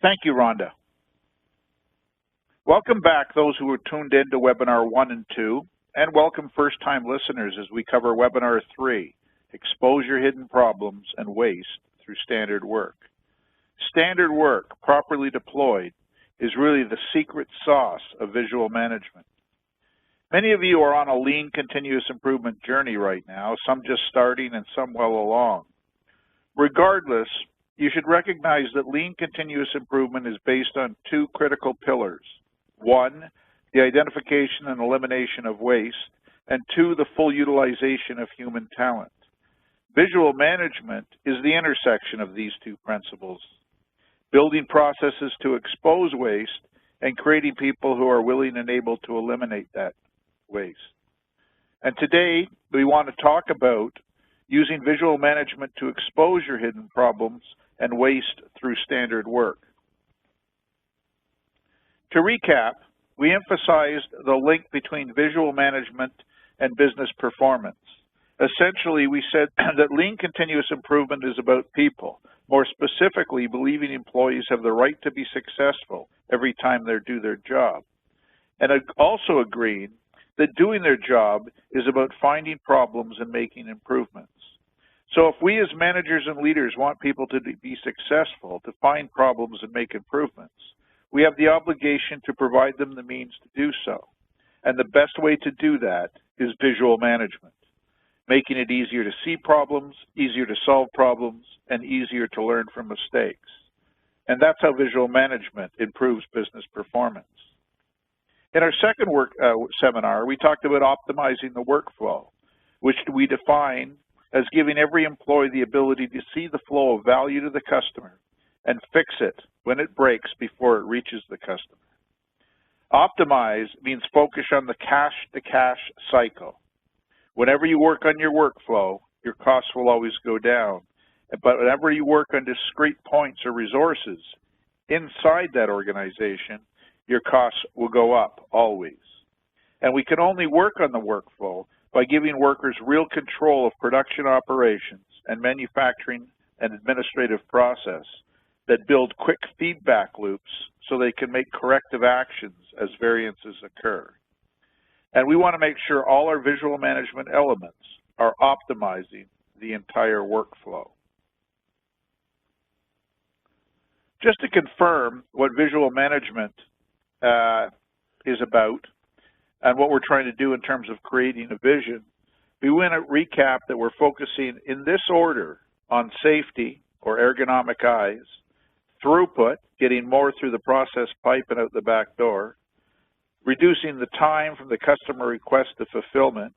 Thank you, Rhonda. Welcome back those who were tuned in to Webinar 1 and 2, and welcome first-time listeners as we cover Webinar 3, Expose Your Hidden Problems and Waste Through Standard Work. Standard work, properly deployed, is really the secret sauce of visual management. Many of you are on a lean continuous improvement journey right now, some just starting and some well along. Regardless, you should recognize that lean continuous improvement is based on two critical pillars. One, the identification and elimination of waste, and two, the full utilization of human talent. Visual management is the intersection of these two principles, building processes to expose waste and creating people who are willing and able to eliminate that waste. And today, we want to talk about using visual management to expose your hidden problems and waste through standard work. To recap, we emphasized the link between visual management and business performance. Essentially, we said that lean continuous improvement is about people, more specifically believing employees have the right to be successful every time they do their job. And also agreeing that doing their job is about finding problems and making improvements. So if we as managers and leaders want people to be successful, to find problems and make improvements, we have the obligation to provide them the means to do so. And the best way to do that is visual management, making it easier to see problems, easier to solve problems, and easier to learn from mistakes. And that's how visual management improves business performance. In our second seminar, we talked about optimizing the workflow, which we define as giving every employee the ability to see the flow of value to the customer and fix it when it breaks before it reaches the customer. Optimize means focus on the cash-to-cash cycle. Whenever you work on your workflow, your costs will always go down. But whenever you work on discrete points or resources inside that organization, your costs will go up always. And we can only work on the workflow by giving workers real control of production operations and manufacturing and administrative process that build quick feedback loops so they can make corrective actions as variances occur. And we want to make sure all our visual management elements are optimizing the entire workflow. Just to confirm what visual management is about and what we're trying to do in terms of creating a vision, we want to recap that we're focusing in this order on safety or ergonomic eyes, throughput, getting more through the process pipe and out the back door, reducing the time from the customer request to fulfillment,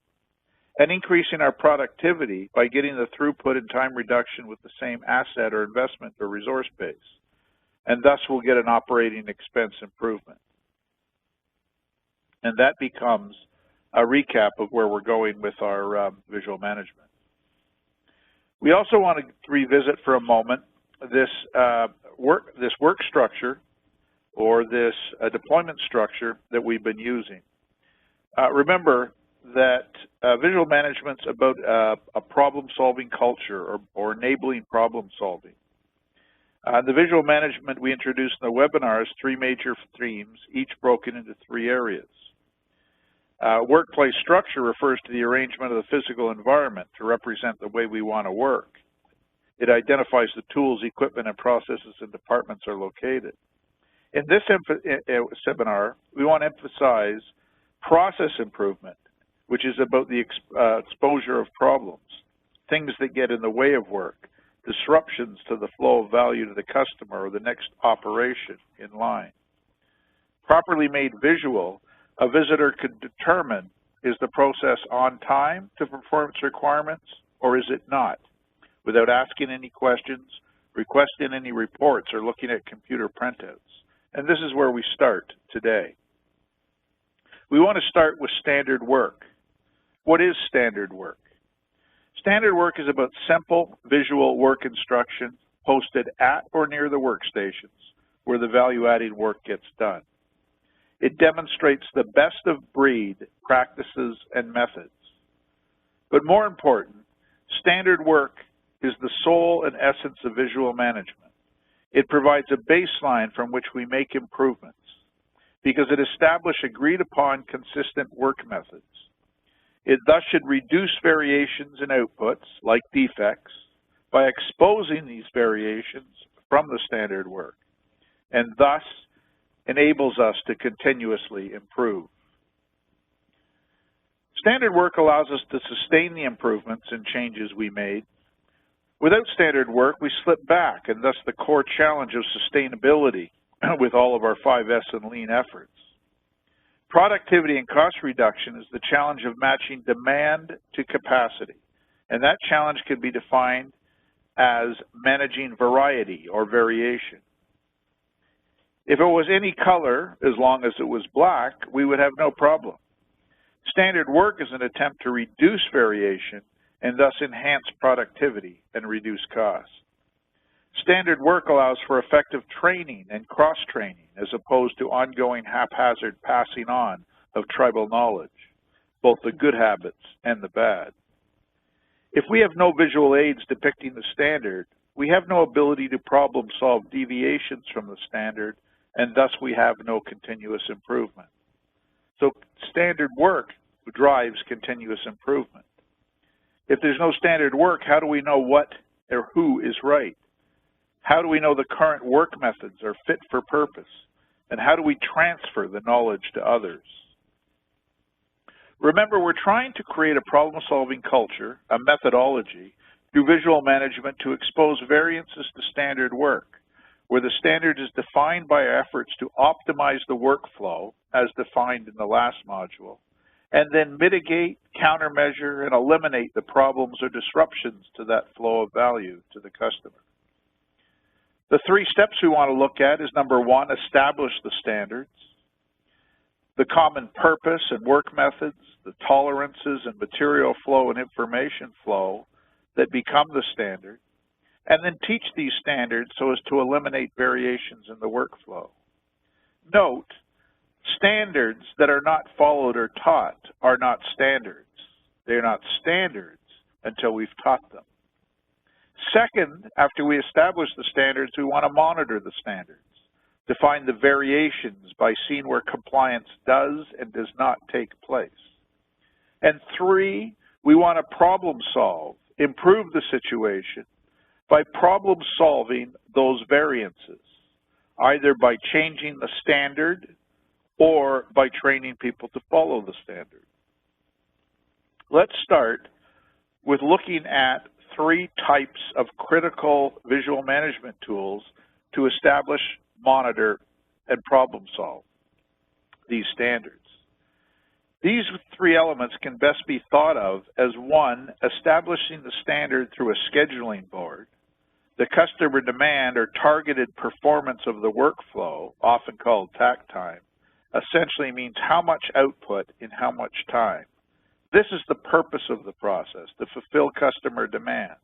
and increasing our productivity by getting the throughput and time reduction with the same asset or investment or resource base. And thus we'll get an operating expense improvement. And that becomes a recap of where we're going with our visual management. We also want to revisit for a moment this work structure or this deployment structure that we've been using. Remember that visual management's about a problem-solving culture or enabling problem-solving. The visual management we introduced in the webinar is three major themes, each broken into three areas. Workplace structure refers to the arrangement of the physical environment to represent the way we want to work. It identifies the tools, equipment, and processes and departments are located. In this seminar, we want to emphasize process improvement, which is about the exposure of problems, things that get in the way of work, disruptions to the flow of value to the customer or the next operation in line. Properly made visual, a visitor could determine, is the process on time to performance requirements or is it not, without asking any questions, requesting any reports, or looking at computer printouts. And this is where we start today. We want to start with standard work. What is standard work? Standard work is about simple visual work instruction posted at or near the workstations where the value-adding work gets done. It demonstrates the best of breed practices and methods. But more important, standard work is the soul and essence of visual management. It provides a baseline from which we make improvements because it establishes agreed upon consistent work methods. It thus should reduce variations in outputs, like defects, by exposing these variations from the standard work, and thus enables us to continuously improve. Standard work allows us to sustain the improvements and changes we made. Without standard work, we slip back, and thus the core challenge of sustainability with all of our 5S and lean efforts. Productivity and cost reduction is the challenge of matching demand to capacity, and that challenge can be defined as managing variety or variation. If it was any color, as long as it was black, we would have no problem. Standard work is an attempt to reduce variation and thus enhance productivity and reduce costs. Standard work allows for effective training and cross-training as opposed to ongoing haphazard passing on of tribal knowledge, both the good habits and the bad. If we have no visual aids depicting the standard, we have no ability to problem-solve deviations from the standard, and thus we have no continuous improvement. So standard work drives continuous improvement. If there's no standard work, how do we know what or who is right? How do we know the current work methods are fit for purpose? And how do we transfer the knowledge to others? Remember, we're trying to create a problem-solving culture, a methodology, through visual management to expose variances to standard work, where the standard is defined by our efforts to optimize the workflow, as defined in the last module, and then mitigate, countermeasure, and eliminate the problems or disruptions to that flow of value to the customer. The 3 steps we want to look at is, number 1, establish the standards, the common purpose and work methods, the tolerances and material flow and information flow that become the standard, and then teach these standards so as to eliminate variations in the workflow. Note, standards that are not followed or taught are not standards. They're not standards until we've taught them. Second, after we establish the standards, we want to monitor the standards to find the variations by seeing where compliance does and does not take place. And 3, we want to problem solve, improve the situation by problem solving those variances, either by changing the standard or by training people to follow the standard. Let's start with looking at 3 types of critical visual management tools to establish, monitor, and problem solve these standards. These 3 elements can best be thought of as 1, establishing the standard through a scheduling board. The customer demand or targeted performance of the workflow, often called takt time, essentially means how much output in how much time. This is the purpose of the process, to fulfill customer demand.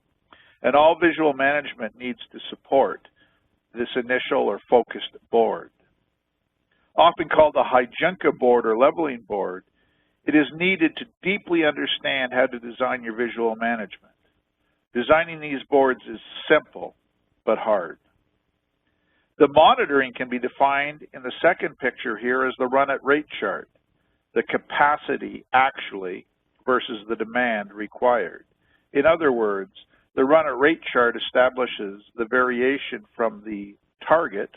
And all visual management needs to support this initial or focused board. Often called a Hijinka board or leveling board, it is needed to deeply understand how to design your visual management. Designing these boards is simple, but hard. The monitoring can be defined in the second picture here as the run-at-rate chart, the capacity actually versus the demand required. In other words, the run-at-rate chart establishes the variation from the target,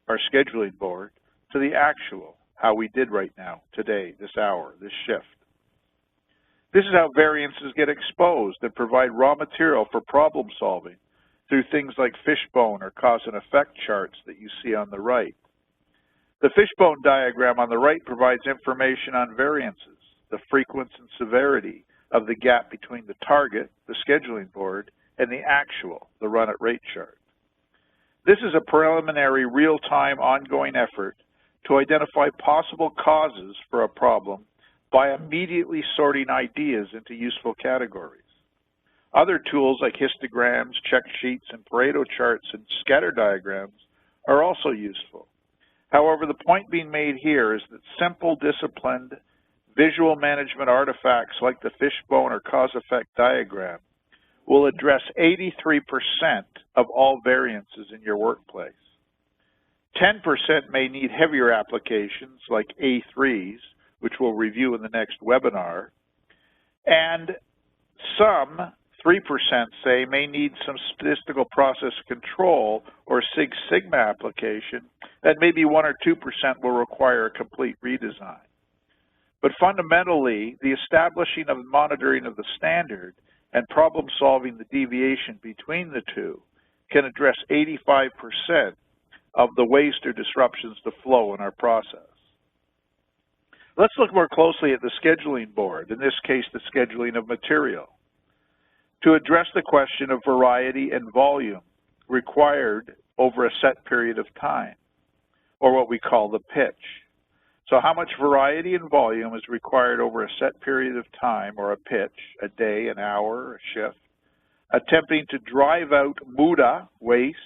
our scheduling board, to the actual, how we did right now, today, this hour, this shift. This is how variances get exposed and provide raw material for problem solving through things like fishbone or cause and effect charts that you see on the right. The fishbone diagram on the right provides information on variances, the frequency and severity of the gap between the target, the scheduling board, and the actual, the run-at-rate chart. This is a preliminary real-time ongoing effort to identify possible causes for a problem by immediately sorting ideas into useful categories. Other tools like histograms, check sheets, and Pareto charts and scatter diagrams are also useful. However, the point being made here is that simple, disciplined visual management artifacts like the fishbone or cause-effect diagram will address 83% of all variances in your workplace. 10% may need heavier applications like A3s, which we'll review in the next webinar, and some 3% say may need some statistical process control or Six Sigma application, and maybe 1 or 2% will require a complete redesign. But fundamentally, the establishing of monitoring of the standard and problem solving the deviation between the two can address 85% of the waste or disruptions to flow in our process. Let's look more closely at the scheduling board, in this case the scheduling of material, to address the question of variety and volume required over a set period of time, or what we call the pitch. So how much variety and volume is required over a set period of time, or a pitch, a day, an hour, a shift, attempting to drive out muda, waste,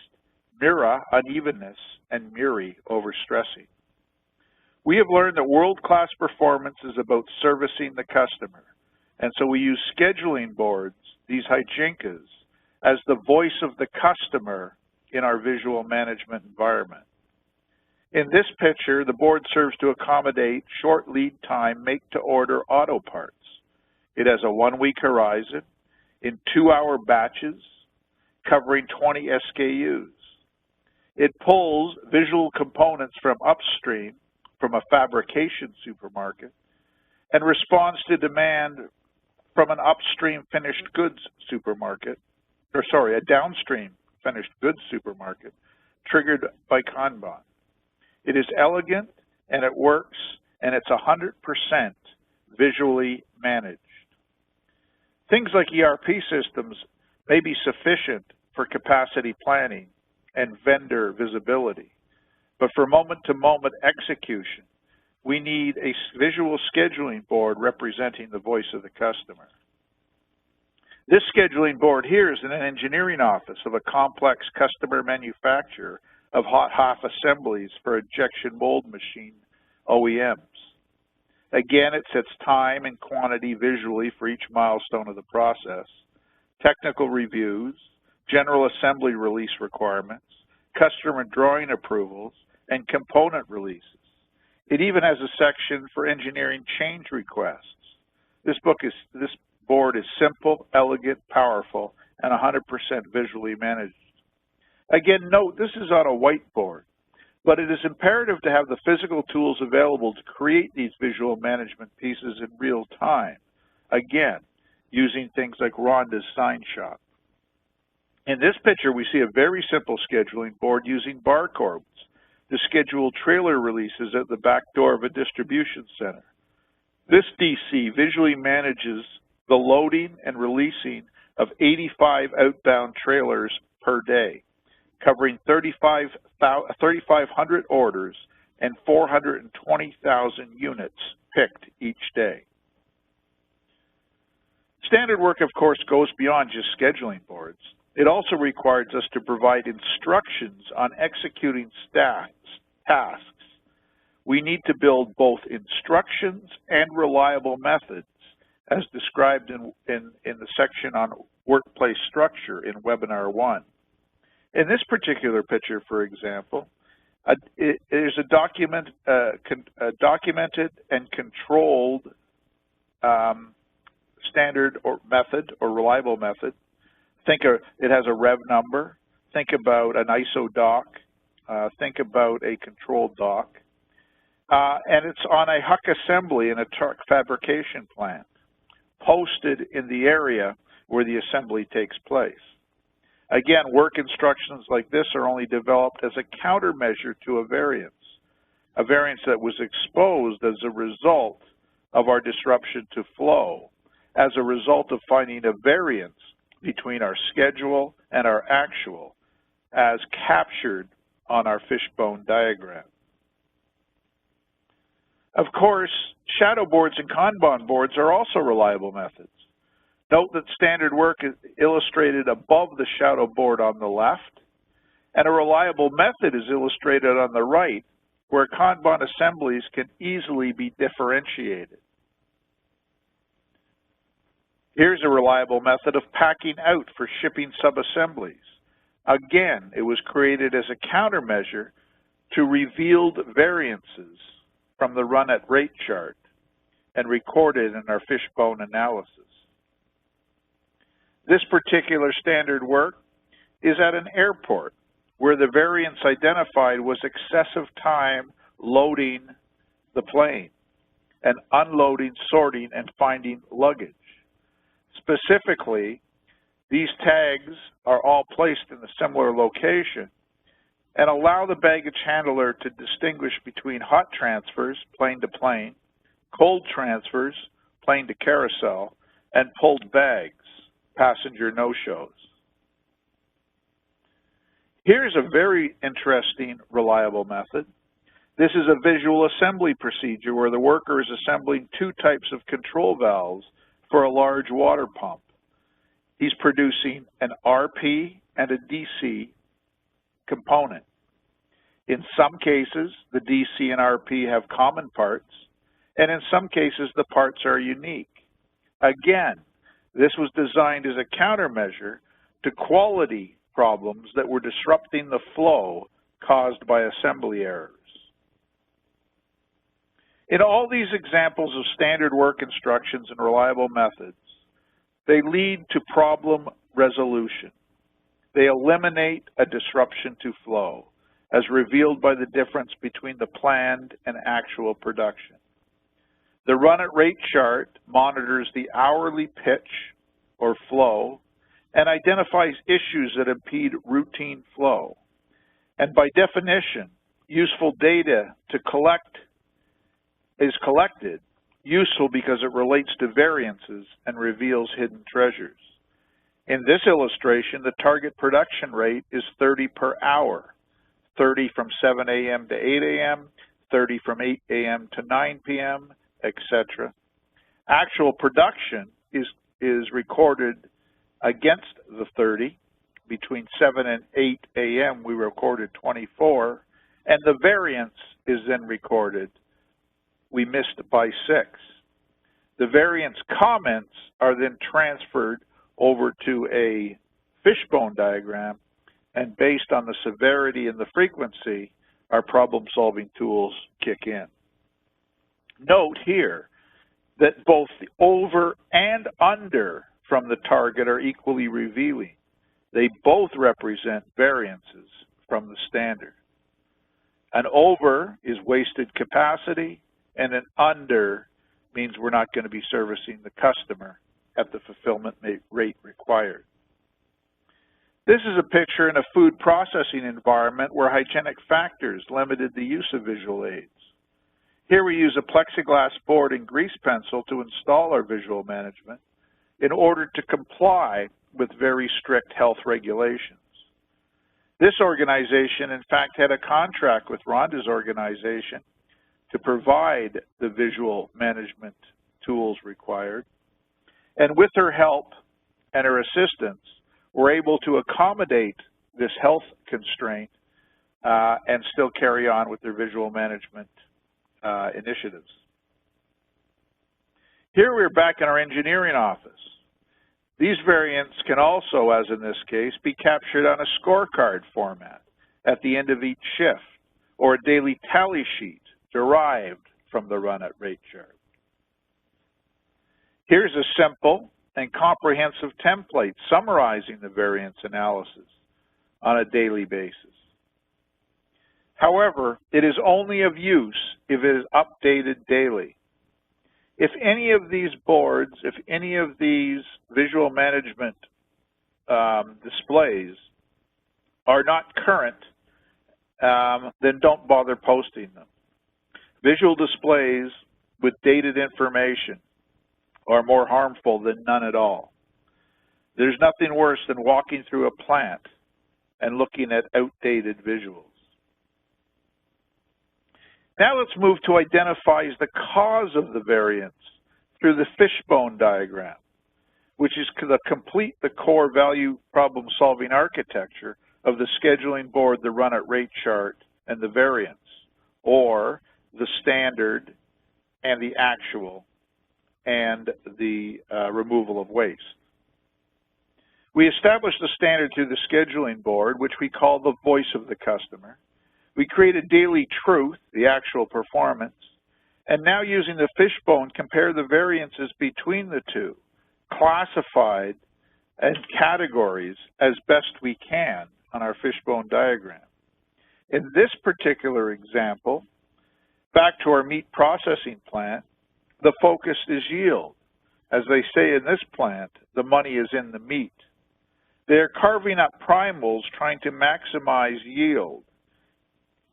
mira, unevenness, and muri, overstressing. We have learned that world-class performance is about servicing the customer, and so we use scheduling boards, these hijinkas, as the voice of the customer in our visual management environment. In this picture, the board serves to accommodate short lead time make-to-order auto parts. It has a 1-week horizon in 2-hour batches covering 20 SKUs. It pulls visual components from upstream from a fabrication supermarket and responds to demand from an upstream finished goods supermarket, a downstream finished goods supermarket triggered by Kanban. It is elegant and it works, and it's 100% visually managed. Things like ERP systems may be sufficient for capacity planning and vendor visibility, but for moment-to-moment execution, we need a visual scheduling board representing the voice of the customer. This scheduling board here is in an engineering office of a complex customer manufacturer of hot half assemblies for injection mold machine OEMs. Again, it sets time and quantity visually for each milestone of the process, technical reviews, general assembly release requirements, customer drawing approvals, and component releases. It even has a section for engineering change requests. This board is simple, elegant, powerful, and 100% visually managed. Again, note this is on a whiteboard, but it is imperative to have the physical tools available to create these visual management pieces in real time, again, using things like Rhonda's Sign Shop. In this picture, we see a very simple scheduling board using barcodes to schedule trailer releases at the back door of a distribution center. This DC visually manages the loading and releasing of 85 outbound trailers per day, covering 3,500 orders and 420,000 units picked each day. Standard work, of course, goes beyond just scheduling boards. It also requires us to provide instructions on executing tasks. We need to build both instructions and reliable methods, as described in the section on workplace structure in Webinar 1. In this particular picture, for example, it is a documented and controlled standard or method or reliable method. It has a rev number. Think about an ISO doc. Think about a controlled doc. And it's on a huck assembly in a truck fabrication plant, posted in the area where the assembly takes place. Again, work instructions like this are only developed as a countermeasure to a variance that was exposed as a result of our disruption to flow, as a result of finding a variance between our schedule and our actual, as captured on our fishbone diagram. Of course, shadow boards and Kanban boards are also reliable methods. Note that standard work is illustrated above the shadow board on the left, and a reliable method is illustrated on the right, where Kanban assemblies can easily be differentiated. Here's a reliable method of packing out for shipping subassemblies. Again, it was created as a countermeasure to revealed variances from the run at rate chart and recorded in our fishbone analysis. This particular standard work is at an airport where the variance identified was excessive time loading the plane and unloading, sorting, and finding luggage. Specifically, these tags are all placed in a similar location and allow the baggage handler to distinguish between hot transfers, plane to plane, cold transfers, plane to carousel, and pulled bags, passenger no-shows. Here's a very interesting, reliable method. This is a visual assembly procedure where the worker is assembling two types of control valves for a large water pump. He's producing an RP and a DC component. In some cases, the DC and RP have common parts, and in some cases, the parts are unique. Again, this was designed as a countermeasure to quality problems that were disrupting the flow caused by assembly errors. In all these examples of standard work instructions and reliable methods, they lead to problem resolution. They eliminate a disruption to flow, as revealed by the difference between the planned and actual production. The run at rate chart monitors the hourly pitch or flow and identifies issues that impede routine flow. And by definition, useful data to collect is collected, useful because it relates to variances and reveals hidden treasures. In this illustration, the target production rate is 30 per hour, 30 from 7 a.m. to 8 a.m., 30 from 8 a.m. to 9 p.m., etc. Actual production is recorded against the 30. Between 7 and 8 a.m. we recorded 24, and the variance is then recorded. We missed by 6. The variance comments are then transferred over to a fishbone diagram, and based on the severity and the frequency, our problem-solving tools kick in. Note here that both the over and under from the target are equally revealing. They both represent variances from the standard. An over is wasted capacity, and an under means we're not going to be servicing the customer at the fulfillment rate required. This is a picture in a food processing environment where hygienic factors limited the use of visual aids. Here we use a plexiglass board and grease pencil to install our visual management in order to comply with very strict health regulations. This organization, in fact, had a contract with Rhonda's organization to provide the visual management tools required. And with her help and her assistance, we're able to accommodate this health constraint and still carry on with their visual management initiatives. Here we're back in our engineering office. These variants can also, as in this case, be captured on a scorecard format at the end of each shift, or a daily tally sheet derived from the run at rate chart. Here's a simple and comprehensive template summarizing the variance analysis on a daily basis. However, it is only of use if it is updated daily. If any of these boards, if any of these visual management displays are not current, then don't bother posting them. Visual displays with dated information are more harmful than none at all. There's nothing worse than walking through a plant and looking at outdated visuals. Now let's move to identify the cause of the variance through the fishbone diagram, which is to complete the core value problem-solving architecture of the scheduling board, the run at rate chart, and the variance, or the standard and the actual and the removal of waste. We established a standard through the scheduling board, which we call the voice of the customer. We created daily truth, the actual performance, and now using the fishbone, compare the variances between the two, classified and categories as best we can on our fishbone diagram. In this particular example, back to our meat processing plant, the focus is yield. As they say in this plant, the money is in the meat. They're carving up primals trying to maximize yield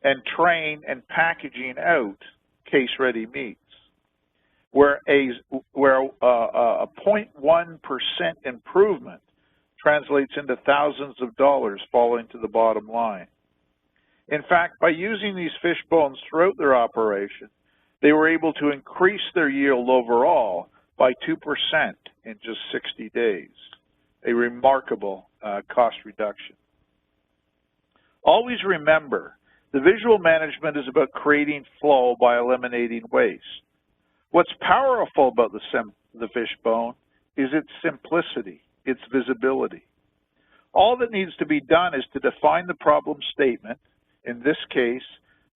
and train and packaging out case-ready meats, where a 0.1% improvement translates into thousands of dollars falling to the bottom line. In fact, by using these fish bones throughout their operation, they were able to increase their yield overall by 2% in just 60 days, a remarkable cost reduction. Always remember, the visual management is about creating flow by eliminating waste. What's powerful about the fishbone is its simplicity, its visibility. All that needs to be done is to define the problem statement, in this case,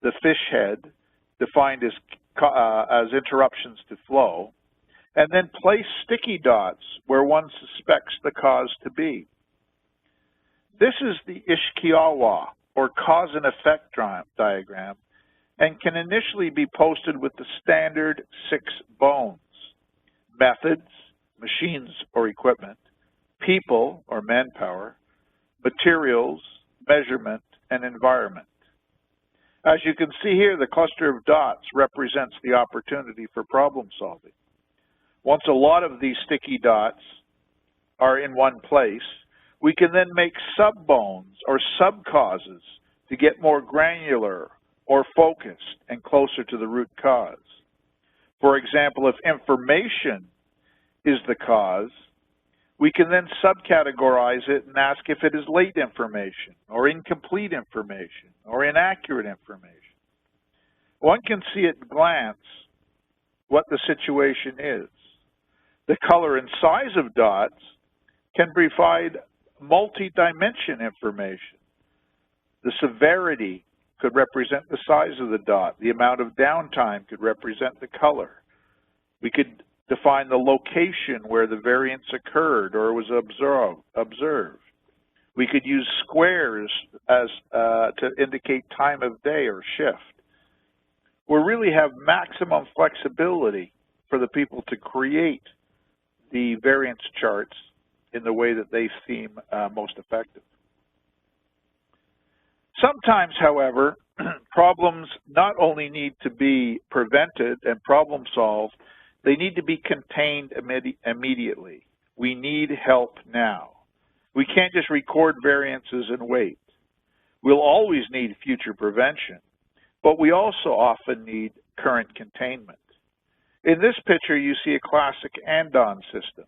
the fish head, defined as interruptions to flow, and then place sticky dots where one suspects the cause to be. This is the Ishikawa, or cause and effect diagram, and can initially be posted with the standard 6 bones: methods, machines or equipment, people or manpower, materials, measurement, and environment. As you can see here, the cluster of dots represents the opportunity for problem solving. Once a lot of these sticky dots are in one place, we can then make sub-bones or sub-causes to get more granular or focused and closer to the root cause. For example, if information is the cause, we can then subcategorize it and ask if it is late information or incomplete information or inaccurate information. One can see at a glance what the situation is. The color and size of dots can provide multi-dimension information. The severity could represent the size of the dot. The amount of downtime could represent the color. We could define the location where the variance occurred or was observed. We could use squares as to indicate time of day or shift. We really have maximum flexibility for the people to create the variance charts in the way that they seem most effective. Sometimes, however, problems not only need to be prevented and problem solved, they need to be contained immediately. We need help now. We can't just record variances and wait. We'll always need future prevention, but we also often need current containment. In this picture, you see a classic and-on system,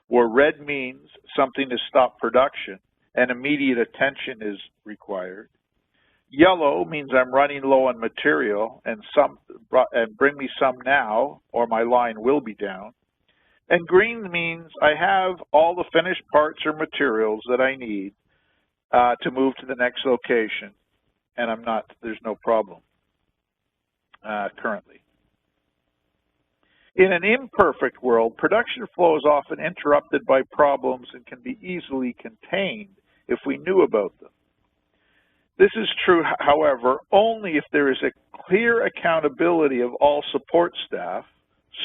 where red means something to stop production and immediate attention is required. Yellow means I'm running low on material and bring me some now or my line will be down. And green means I have all the finished parts or materials that I need to move to the next location, and there's no problem currently. In an imperfect world, production flow is often interrupted by problems and can be easily contained if we knew about them. This is true, however, only if there is a clear accountability of all support staff,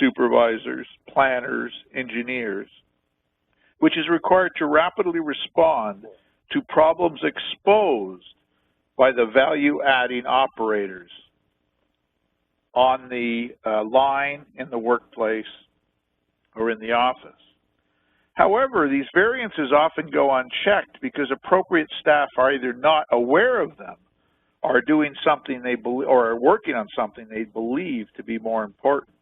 supervisors, planners, engineers, which is required to rapidly respond to problems exposed by the value-adding operators on the line, in the workplace, or in the office. However, these variances often go unchecked because appropriate staff are either not aware of them or doing something they believe, or are working on something they believe to be more important.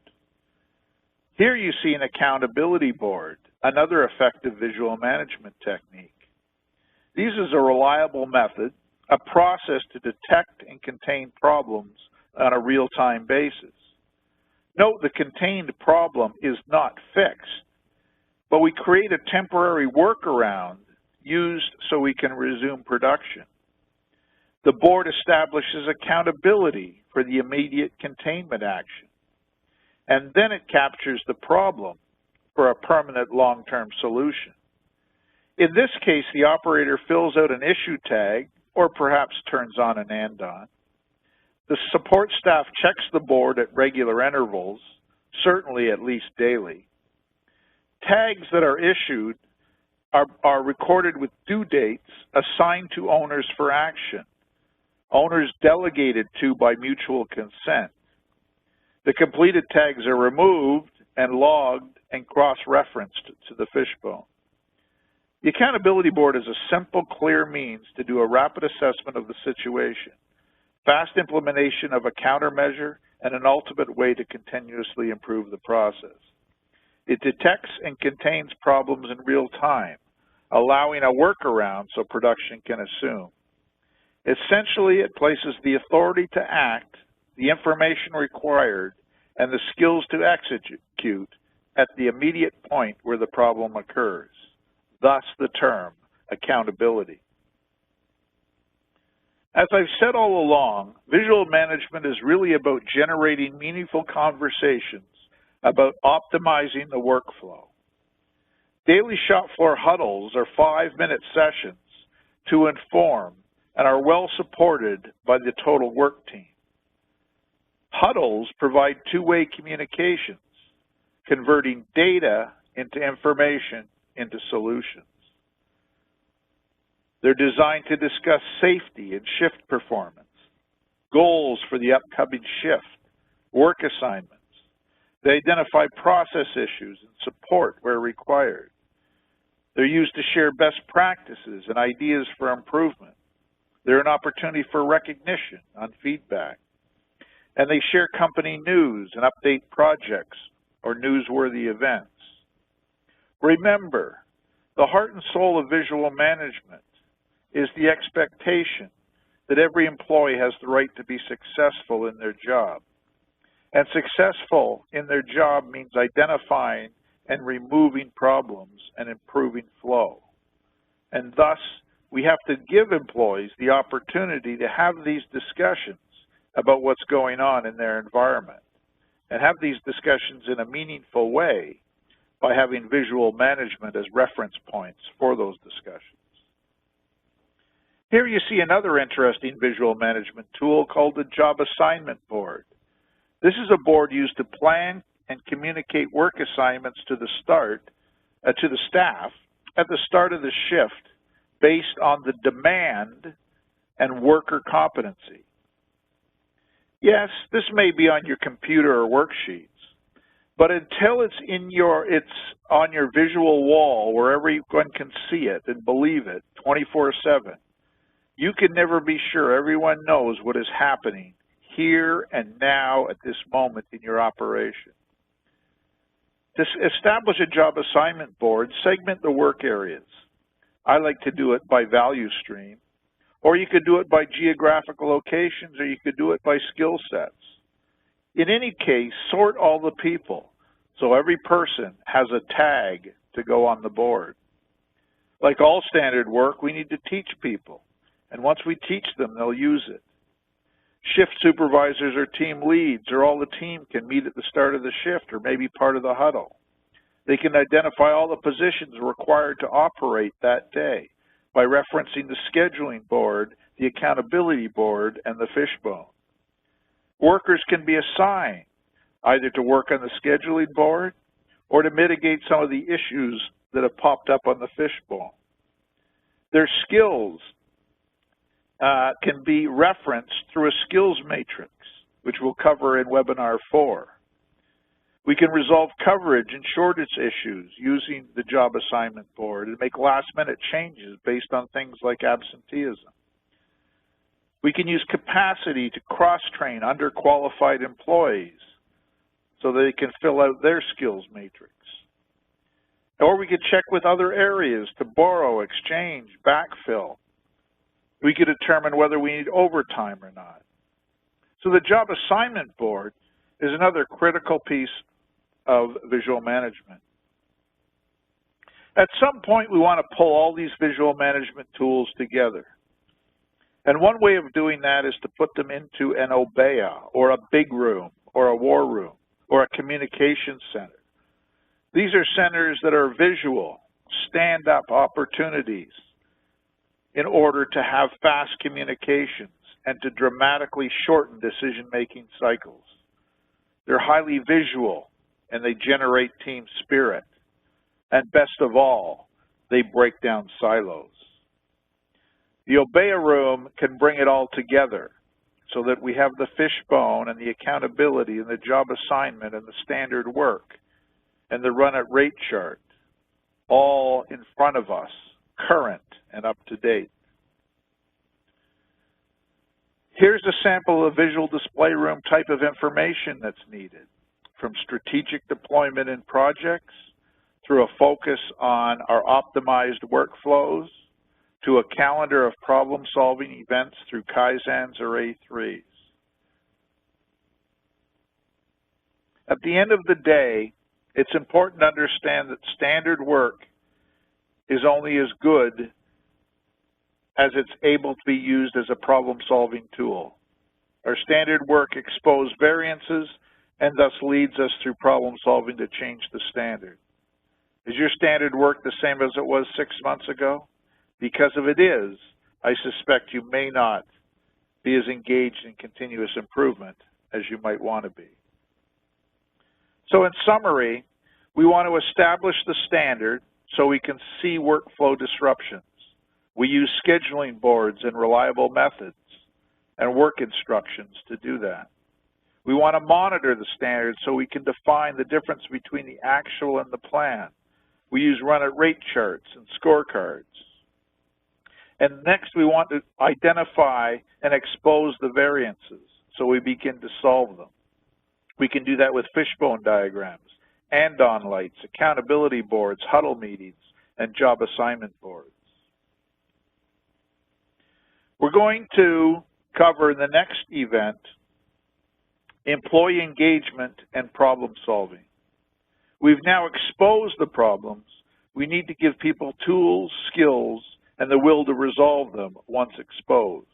Here you see an accountability board, another effective visual management technique. This is a reliable method, a process to detect and contain problems on a real-time basis. Note the contained problem is not fixed, but we create a temporary workaround used so we can resume production. The board establishes accountability for the immediate containment action, and then it captures the problem for a permanent long-term solution. In this case, the operator fills out an issue tag or perhaps turns on an andon. The support staff checks the board at regular intervals, certainly at least daily. Tags that are issued are recorded with due dates assigned to owners for action, owners delegated to by mutual consent. The completed tags are removed and logged and cross-referenced to the fishbone. The accountability board is a simple, clear means to do a rapid assessment of the situation, fast implementation of a countermeasure, and an ultimate way to continuously improve the process. It detects and contains problems in real time, allowing a workaround so production can assume. Essentially, it places the authority to act, the information required, and the skills to execute at the immediate point where the problem occurs. Thus the term accountability. As I've said all along, visual management is really about generating meaningful conversations about optimizing the workflow. Daily shop floor huddles are 5-minute sessions to inform and are well supported by the total work team. Huddles provide two-way communications, converting data into information into solutions. They're designed to discuss safety and shift performance, goals for the upcoming shift, work assignments. They identify process issues and support where required. They're used to share best practices and ideas for improvement. They're an opportunity for recognition on feedback. And they share company news and update projects or newsworthy events. Remember, the heart and soul of visual management is the expectation that every employee has the right to be successful in their job. And successful in their job means identifying and removing problems and improving flow. And thus, we have to give employees the opportunity to have these discussions about what's going on in their environment, and have these discussions in a meaningful way by having visual management as reference points for those discussions. Here you see another interesting visual management tool called the Job Assignment Board. This is a board used to plan and communicate work assignments to the staff at the start of the shift based on the demand and worker competency. Yes, this may be on your computer or worksheets, but until it's on your visual wall where everyone can see it and believe it 24/7, you can never be sure everyone knows what is happening here and now at this moment in your operation. To establish a job assignment board, segment the work areas. I like to do it by value stream, or you could do it by geographical locations, or you could do it by skill sets. In any case, sort all the people so every person has a tag to go on the board. Like all standard work, we need to teach people, and once we teach them, they'll use it. Shift supervisors or team leads or all the team can meet at the start of the shift or maybe part of the huddle. They can identify all the positions required to operate that day by referencing the scheduling board, the accountability board, and the fishbone. Workers can be assigned either to work on the scheduling board or to mitigate some of the issues that have popped up on the fishbone. Their skills can be referenced through a skills matrix, which we'll cover in webinar 4. We can resolve coverage and shortage issues using the job assignment board and make last-minute changes based on things like absenteeism. We can use capacity to cross-train underqualified employees so they can fill out their skills matrix. Or we could check with other areas to borrow, exchange, backfill. We could determine whether we need overtime or not. So the job assignment board is another critical piece of visual management. At some point, we want to pull all these visual management tools together. And one way of doing that is to put them into an OBEA, or a big room, or a war room, or a communication center. These are centers that are visual, stand-up opportunities in order to have fast communications and to dramatically shorten decision-making cycles. They're highly visual, and they generate team spirit. And best of all, they break down silos. The OBEA room can bring it all together so that we have the fishbone and the accountability and the job assignment and the standard work and the run at rate chart all in front of us, current and up to date. Here's a sample of visual display room type of information that's needed, from strategic deployment in projects through a focus on our optimized workflows to a calendar of problem-solving events through Kaizens or A3s. At the end of the day, it's important to understand that standard work is only as good as it's able to be used as a problem-solving tool. Our standard work exposes variances and thus leads us through problem-solving to change the standard. Is your standard work the same as it was 6 months ago? Because if it is, I suspect you may not be as engaged in continuous improvement as you might want to be. So in summary, we want to establish the standard so we can see workflow disruptions. We use scheduling boards and reliable methods and work instructions to do that. We want to monitor the standard so we can define the difference between the actual and the plan. We use run at rate charts and scorecards. And next, we want to identify and expose the variances so we begin to solve them. We can do that with fishbone diagrams, and-on lights, accountability boards, huddle meetings, and job assignment boards. We're going to cover in the next event employee engagement and problem solving. We've now exposed the problems. We need to give people tools, skills, and the will to resolve them once exposed.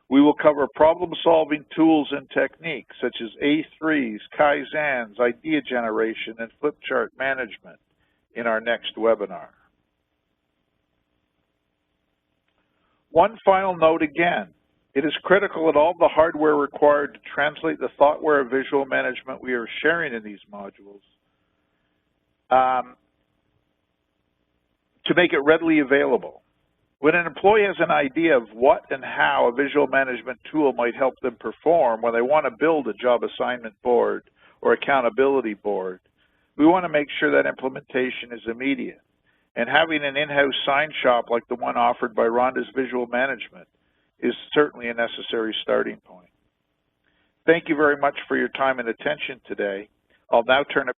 We will cover problem-solving tools and techniques such as A3s, Kaizens, idea generation, and flip chart management in our next webinar. One final note again. It is critical that all the hardware required to translate the thoughtware of visual management we are sharing in these modules to make it readily available. When an employee has an idea of what and how a visual management tool might help them perform when they want to build a job assignment board or accountability board, we want to make sure that implementation is immediate. And having an in-house sign shop like the one offered by Rhonda's Visual Management is certainly a necessary starting point. Thank you very much for your time and attention today. I'll now turn it